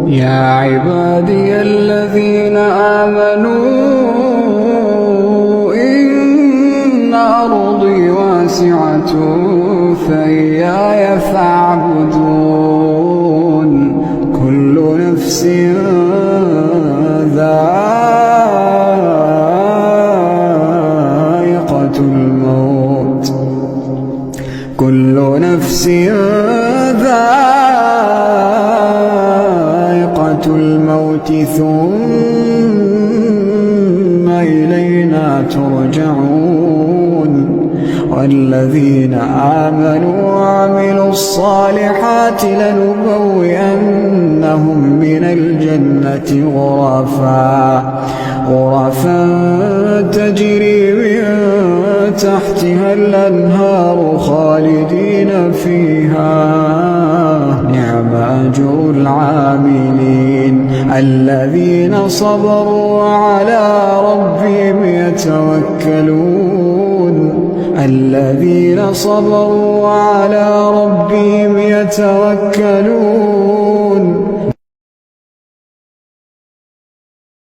يا عبادي الذين آمنوا إن أرضي واسعة فإياي فاعبدون كل نفس ذائقة الموت كل نفس ذائقة الموت ثم إلينا ترجعون والذين آمنوا وعملوا الصالحات لنبوئنهم من الجنة غرفا تجري من تحتها الأنهار خالدين فيها نعم أجر العاملين الذين صبروا وعلى ربهم يتوكلون الذين صبروا وعلى ربهم يتوكلون